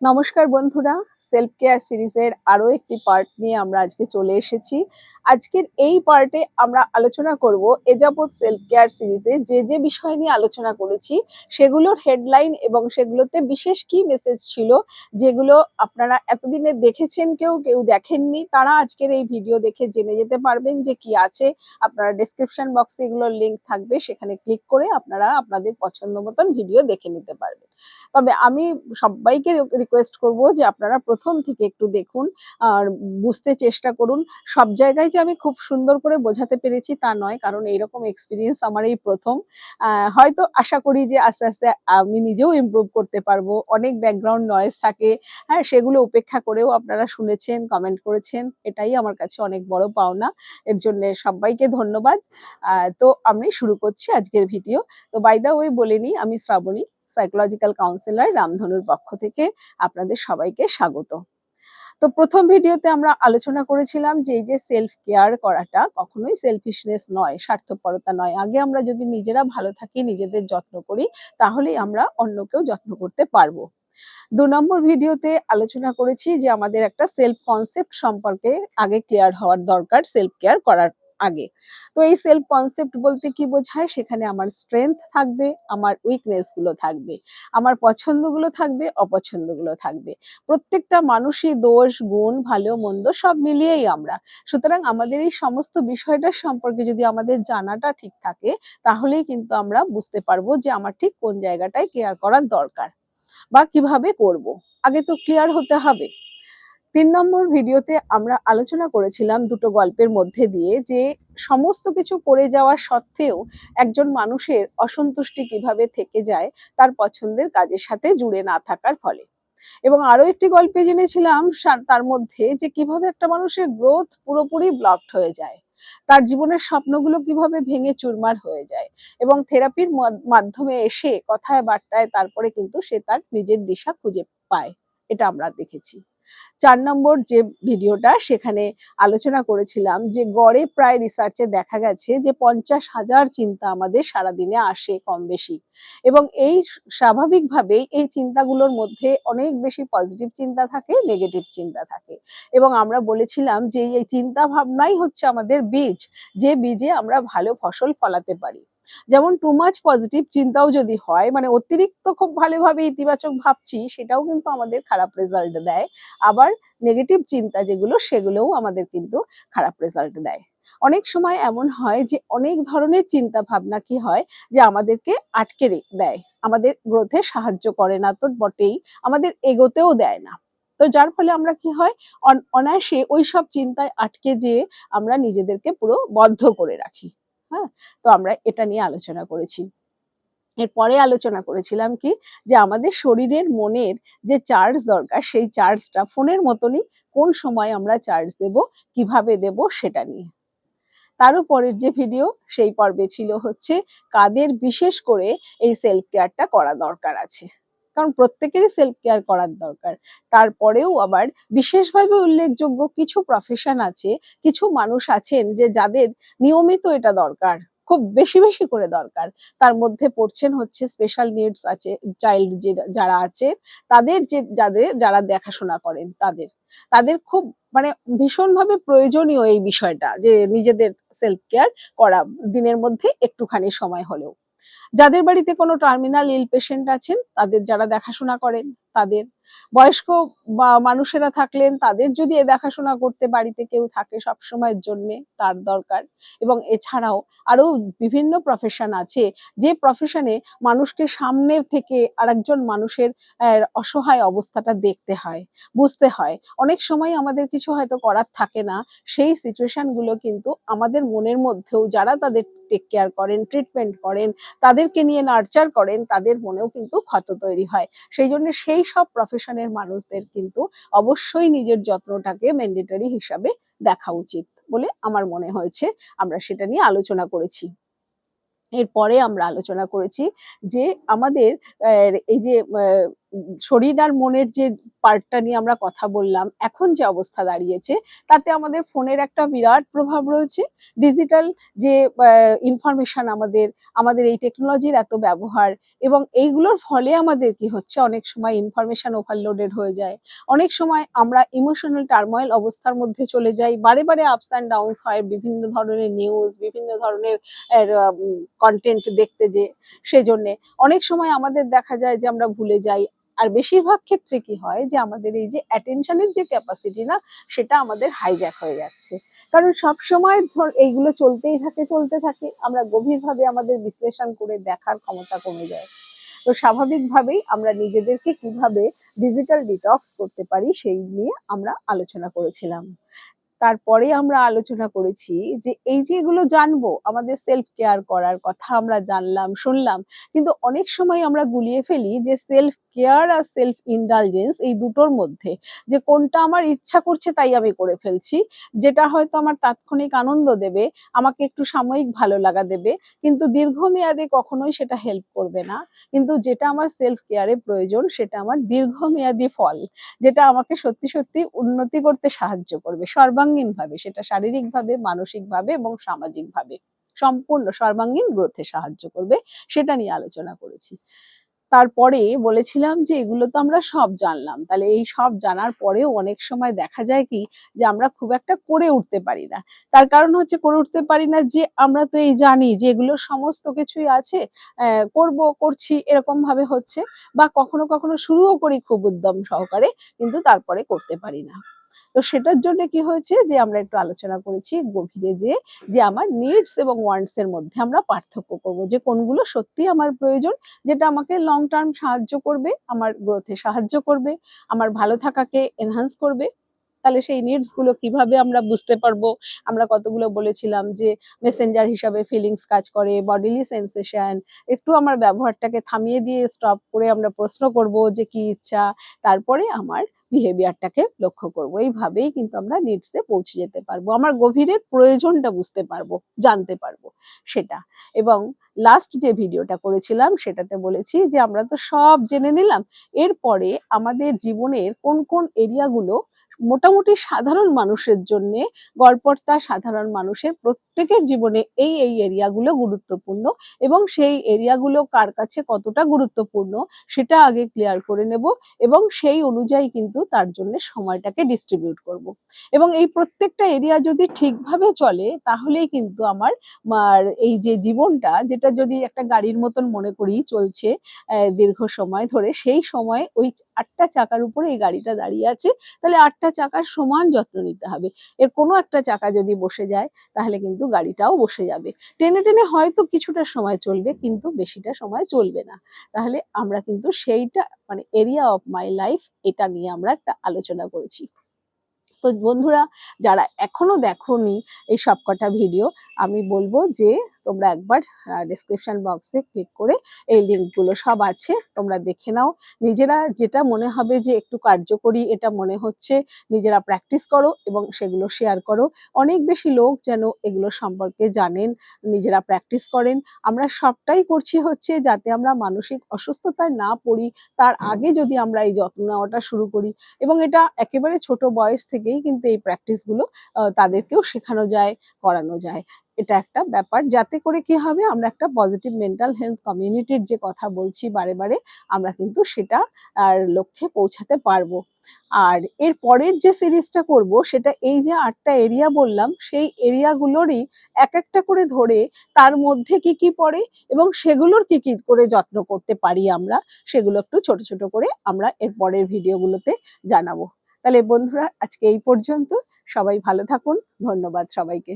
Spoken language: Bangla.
নমস্কার বন্ধুরা, সেলফ কেয়ার সিরিজের আরো একটি পার্ট নিয়ে আমরা আজকে চলে এসেছি। আজকের এই পার্টে আমরা আলোচনা করব এ যাবৎ সেলফ কেয়ার সিরিজে যে বিষয় নিয়ে আলোচনা করেছি সেগুলোর হেডলাইন এবং সেগুলোতে বিশেষ কি মেসেজ ছিল, যেগুলো আপনারা এতদিনে দেখেছেন, কেউ কেউ দেখেননি, তারা আজকের এই ভিডিও দেখে জেনে যেতে পারবেন যে কি আছে। আপনারা ডেসক্রিপশন বক্সে এগুলোর লিঙ্ক থাকবে, সেখানে ক্লিক করে আপনারা আপনাদের পছন্দ মতন ভিডিও দেখে নিতে পারবেন। তবে আমি সবাইকে রিকোয়েস্ট করব যে আপনারা প্রথম থেকে একটু দেখুন আর বুঝতে চেষ্টা করুন। সব জায়গায় যে আমি খুব সুন্দর করে বোঝাতে পেরেছি তা নয়, কারণ এইরকম এক্সপিরিয়েন্স আমার এই প্রথম। হয়তো আশা করি যে আস্তে আস্তে আমি নিজেও ইমপ্রুভ করতে পারবো। অনেক ব্যাকগ্রাউন্ড নয়েজ থাকে, হ্যাঁ, সেগুলো উপেক্ষা করেও আপনারা শুনেছেন, কমেন্ট করেছেন, এটাই আমার কাছে অনেক বড় পাওনা। এর জন্য সবাইকে ধন্যবাদ। তো আমি শুরু করছি আজকের ভিডিও। তো বাই দা ওয়ে বলে নিই, আমি শ্রাবণী, সাইকোলজিক্যাল কাউন্সিলর, রামধনুর পক্ষ থেকে আপনাদের সবাইকে স্বাগত। তো প্রথম ভিডিওতে আমরা আলোচনা করেছিলাম যে এই যে সেলফ কেয়ার করাটা কখনোই সেলফিশনেস নয়, স্বার্থপরতা নয়। আগে আমরা যদি নিজেরা ভালো থাকি, নিজেদের যত্ন করি, তাহলেই আমরা অন্যকেও যত্ন করতে পারবো। ২ নম্বর ভিডিওতে আলোচনা করেছি যে আমাদের একটা সেলফ কনসেপ্ট সম্পর্কে আগে ক্লিয়ার হওয়ার দরকার সেলফ কেয়ার করার আগে। তো এই সেলফ কনসেপ্ট বলতে কি বোঝায়? সেখানে আমার স্ট্রেংথ থাকবে, আমার উইকনেস গুলো থাকবে, আমার পছন্দগুলো থাকবে, অপছন্দগুলো থাকবে। প্রত্যেকটা মানুষই দোষ, গুণ, ভালো, মন্দ সব মিলিয়েই আমরা। সুতরাং আমাদের এই সমস্ত বিষয়টার সম্পর্কে যদি আমাদের জানাটা ঠিক থাকে, তাহলেই কিন্তু আমরা বুঝতে পারবো যে আমার ঠিক কোন জায়গাটায় কেয়ার করার দরকার বা কিভাবে করব। আগে তো ক্লিয়ার হতে হবে। ৩ নম্বর ভিডিওতে আমরা আলোচনা করেছিলাম দুটো গল্পের মধ্যে দিয়ে যে সমস্ত কিছু করে যাওয়া সত্ত্বেও একজন মানুষের অসন্তুষ্টি কিভাবে থেকে যায় তার পছন্দের কাজের সাথে জুড়ে না থাকার ফলে। এবং আরো একটি গল্পে জেনেছিলাম তার মধ্যে যে কিভাবে একটা মানুষের গ্রোথ পুরোপুরি ব্লকড হয়ে যায়, তার জীবনের স্বপ্নগুলো কিভাবে ভেঙে চুরমার হয়ে যায়, এবং থেরাপির মাধ্যমে এসে কথায় বার্তায় তারপরে কিন্তু সে তার নিজের দিশা খুঁজে পায়। এটা আমরা দেখেছি। ৪ নম্বর যে ভিডিওটা, সেখানে আলোচনা করেছিলাম যে গড়ে প্রায় রিসার্চে দেখা গেছে যে ৫০,০০০ চিন্তা আমাদের সারাদিনে আসে কম বেশি, এবং এই স্বাভাবিকভাবেই এই চিন্তাগুলোর মধ্যে অনেক বেশি পজিটিভ চিন্তা থাকে, নেগেটিভ চিন্তা থাকে। এবং আমরা বলেছিলাম যে এই চিন্তা ভাবনাই হচ্ছে আমাদের বীজ, যে বীজে আমরা ভালো ফসল ফলাতে পারি। যেমন টু মাচ পজিটিভ চিন্তাও যদি হয়, মানে অতিরিক্ত খুব ভালোভাবে ইতিবাচক ভাবছি, সেটাও কিন্তু আমাদের খারাপ রেজাল্ট দেয়। আবার নেগেটিভ চিন্তা যেগুলো, সেগুলোও আমাদের কিন্তু খারাপ রেজাল্ট দেয়। অনেক সময় এমন হয় যে অনেক ধরনের চিন্তা ভাবনা কি হয় যে আমাদেরকে আটকে দেয়, আমাদের গ্রোথে সাহায্য করে না তো বটেই, আমাদের এগোতেও দেয় না। তো যার ফলে আমরা কি হয়, অনায়াসে ওই সব চিন্তায় আটকে যেয়ে আমরা নিজেদেরকে পুরো বদ্ধ করে রাখি। হ্যাঁ, তো আমরা এটা নিয়ে আলোচনা করেছি। এরপরে আলোচনা করেছিলাম কি, যে আমাদের শরীরের মনের যে চার্জ দরকার, সেই চার্জটা ফোনের মতনই কোন সময় আমরা চার্জ দেব, কিভাবে দেব, সেটা নিয়ে। তারও পরের যে ভিডিও, সেই পর্বে ছিল হচ্ছে কাদের বিশেষ করে এই সেলফ কেয়ারটা করা দরকার আছে। কারণ প্রত্যেকেরই সেলফ কেয়ার করার দরকার। তারপরেও আবার বিশেষভাবে উল্লেখযোগ্য কিছু প্রফেশন আছে, কিছু মানুষ আছেন যে যাদের নিয়মিত এটা দরকার, খুব বেশি বেশি করে দরকার। তার মধ্যে পড়ছেন হচ্ছে স্পেশাল নিডস আছে, চাইল্ড যারা আছে, তাদের যারা দেখাশোনা করেন তাদের, তাদের খুব মানে ভীষণভাবে প্রয়োজনীয় এই বিষয়টা, যে নিজেদের সেলফ কেয়ার করা দিনের মধ্যে একটুখানি সময় হলেও। যাদের বাড়িতে কোনো টার্মিনাল ইল পেশেন্ট আছেন, তাদের যারা দেখাশোনা করেন তাদের, বয়স্ক বা মানুষেরা থাকলেন তাদের যদি দেখাশোনা করতে বাড়িতে কেউ থাকে সবসময়ের জন্যে, তার দরকার। এবং এছাড়াও আরো বিভিন্ন প্রফেশন আছে, যে প্রফেশনে মানুষকে সামনে থেকে আরেকজন মানুষের অসহায় অবস্থাটা দেখতে হয়, বুঝতে হয়। অনেক সময় আমাদের কিছু হয়তো করার থাকে না, সেই সিচুয়েশন গুলো কিন্তু আমাদের মনের মধ্যেও যারা তাদের টেক কেয়ার করেন, ট্রিটমেন্ট করেন, তাদেরকে নিয়ে নার্চার করেন, তাদের মনেও কিন্তু ক্ষত তৈরি হয়। সেই জন্য সেই সব প্রফেশনের মানুষদের কিন্তু অবশ্যই নিজের যত্নটাকে ম্যান্ডেটরি হিসাবে দেখা উচিত বলে আমার মনে হয়েছে। আমরা সেটা নিয়ে আলোচনা করেছি। এরপরে আমরা আলোচনা করেছি যে আমাদের এই যে শরীর আর মনের যে পার্টটা নিয়ে আমরা কথা বললাম, এখন যে অবস্থা দাঁড়িয়েছে তাতে আমাদের ফোনের একটা বিরাট প্রভাব রয়েছে। ডিজিটাল যে ইনফরমেশন আমাদের এই টেকনোলজির এত ব্যবহার, এবং এইগুলোর ফলে আমাদের কি হচ্ছে, অনেক সময় ইনফরমেশন ওভারলোডেড হয়ে যায়। অনেক সময় আমরা ইমোশনাল টার্ময়েল অবস্থার মধ্যে চলে যাই, বারে বারে আপস অ্যান্ড ডাউনস হয় বিভিন্ন ধরনের নিউজ, বিভিন্ন ধরনের কন্টেন্ট দেখতে যে সেজন্যে অনেক সময় আমাদের দেখা যায় যে আমরা ভুলে যাই। আর বেশিরভাগ ক্ষেত্রে কি হয় যে আমাদের এই যে অ্যাটেনশনের যে ক্যাপাসিটি না, সেটা আমাদের হাইজ্যাক হয়ে যাচ্ছে। কারণ সবসময় ধর এইগুলো চলতে থাকে, আমরা গভীরভাবে আমাদের বিশ্লেষণ করে দেখার ক্ষমতা কমে যায়। তো স্বাভাবিকভাবেই আমরা নিজেদেরকে কিভাবে ডিজিটাল ডিটক্স করতে পারি সেই নিয়ে আমরা আলোচনা করেছিলাম। তারপরে আমরা আলোচনা করেছি যে এই যে এগুলো জানবো, আমাদের সেলফ কেয়ার করার কথা আমরা জানলাম, শুনলাম, কিন্তু অনেক সময় আমরা গুলিয়ে ফেলি যে সেলফ কেয়ার আর সেলফ ইন্ডালজেন্স এই দুটোর মধ্যে, যে কোনটা আমার ইচ্ছা করছে তাই আমি করে ফেলছি, যেটা হয়তো আমার তাৎক্ষণিক আনন্দ দেবে, আমাকে একটু সাময়িক ভালো লাগা দেবে, কিন্তু দীর্ঘমেয়াদে কখনোই সেটা হেল্প করবে না। কিন্তু যেটা আমার সেলফ কেয়ারে প্রয়োজন সেটা আমার দীর্ঘমেয়াদী ফল, যেটা আমাকে সত্যি সত্যি উন্নতি করতে সাহায্য করবে সর্বাঙ্গীনভাবে, সেটা শারীরিকভাবে, মানসিকভাবে এবং সামাজিকভাবে সম্পূর্ণ সর্বাঙ্গীন গ্রোথে সাহায্য করবে, সেটা নিয়ে আলোচনা করেছি। তারপরে বলেছিলাম যে এগুলো তো আমরা সব জানলাম, তাহলে এই সব জানার পরেও অনেক সময় দেখা যায় কি যে আমরা খুব একটা করে উঠতে পারি না। তার কারণ হচ্ছে করে উঠতে পারি না যে আমরা তো এই জানি যে এগুলো সমস্ত কিছুই আছে, করছি এরকম ভাবে হচ্ছে, বা কখনো কখনো শুরুও করি খুব উদ্যম সহকারে, কিন্তু তারপরে করতে পারি না। তো সেটার জন্য কি হয়েছে যে আমরা একটু আলোচনা করেছি গভীরে, যে আমার নিডস এবং ওয়ান্টস এর মধ্যে আমরা পার্থক্য করব, যে কোনগুলো সত্যি আমার প্রয়োজন, যেটা আমাকে লং টার্ম সাহায্য করবে, আমার গ্রোথে সাহায্য করবে, আমার ভালো থাকাকে এনহান্স করবে। তাহলে সেই নিডস গুলো কিভাবে আমরা বুঝতে পারবো? আমরা কতগুলো বলেছিলাম যে মেসেঞ্জার হিসাবে ফিলিংস কাজ করে, বডিলি সেন্সেশন, একটু আমার ব্যবহারটাকে থামিয়ে দিয়ে স্টপ করে আমরা প্রশ্ন করব যে কি ইচ্ছা, তারপরে আমার বিহেভিয়ারটাকে লক্ষ্য করব। এইভাবেই কিন্তু আমরা নিডস এ পৌঁছে যেতে পারবো, আমার গভীরের প্রয়োজনটা বুঝতে পারবো, জানতে পারবো সেটা। এবং লাস্ট যে ভিডিওটা করেছিলাম সেটাতে বলেছি যে আমরা তো সব জেনে নিলাম, এরপরে আমাদের জীবনের কোন কোন এরিয়াগুলো মোটামুটি সাধারণ মানুষের জন্য, গড়পড়তা সাধারণ মানুষের প্রত্যেকের জীবনে এই এরিয়াগুলো গুরুত্বপূর্ণ, এবং সেই এরিয়াগুলো কার কাছে কতটা গুরুত্বপূর্ণ সেটা আগে ক্লিয়ার করে নেব, এবং সেই অনুযায়ী কিন্তু তার জন্য সময়টাকে ডিস্ট্রিবিউট করব। এবং এই প্রত্যেকটা এরিয়া যদি ঠিকভাবে চলে তাহলেই কিন্তু আমার এই যে জীবনটা, যেটা যদি একটা গাড়ির মতন মনে করি চলছে দীর্ঘ সময় ধরে, সেই সময় ওই ৮টা চাকার উপরে এই গাড়িটা দাঁড়িয়ে আছে, তাহলে ৮টা চাকার সমান যত্ন নিতে হবে। এর কোনো একটা চাকা যদি বসে যায় তাহলে কিন্তু গাড়িটাও বসে যাবে। টেনে টেনে হয়তো কিছুটা সময় চলবে, কিন্তু বেশিটা সময় চলবে না। তাহলে আমরা কিন্তু সেইটা, মানে এরিয়া অফ মাই লাইফ, এটা নিয়ে আমরা একটা আলোচনা করেছি। তো বন্ধুরা, যারা এখনো দেখোনি এই সবকটা ভিডিও, আমি বলবো যে তোমরা একবার ডেসক্রিপশন বক্সে ক্লিক করে এই লিঙ্কগুলো সব আছে, তোমরা দেখে নাও। নিজেরা যেটা মনে হবে যে একটু কার্যকরী এটা মনে হচ্ছে, নিজেরা প্র্যাকটিস করো এবং সেগুলো শেয়ার করো। অনেক বেশি লোক যেন এগুলো সম্পর্কে জানেন, নিজেরা প্র্যাকটিস করেন। আমরা সবটাই করছি হচ্ছে যাতে আমরা মানসিক অসুস্থতায় না পড়ি, তার আগে যদি আমরা এই যত্ন নেওয়াটা শুরু করি। এবং এটা একেবারে ছোট বয়স থেকেই কিন্তু এই প্র্যাকটিস গুলো তাদেরকেও শেখানো যায়, করানো যায়। এটা একটা ব্যাপার, যাতে করে কি হবে, আমরা একটা পজিটিভ মেন্টাল হেলথ কমিউনিটির যে কথা বলছি বারে বারে, আমরা কিন্তু সেটা আর লক্ষ্যে পৌঁছাতে পারবো। আর এর পরের যে সিরিজটা করব সেটা এই যে ৮টা এরিয়া বললাম, সেই এরিয়াগুলোরই এক একটা করে ধরে তার মধ্যে কি কি পড়ে এবং সেগুলোর কি কি করে যত্ন করতে পারি আমরা, সেগুলো একটু ছোট ছোট করে আমরা এর পরের ভিডিওগুলোতে জানাবো। তাহলে বন্ধুরা, আজকে এই পর্যন্ত। সবাই ভালো থাকুন। ধন্যবাদ সবাইকে।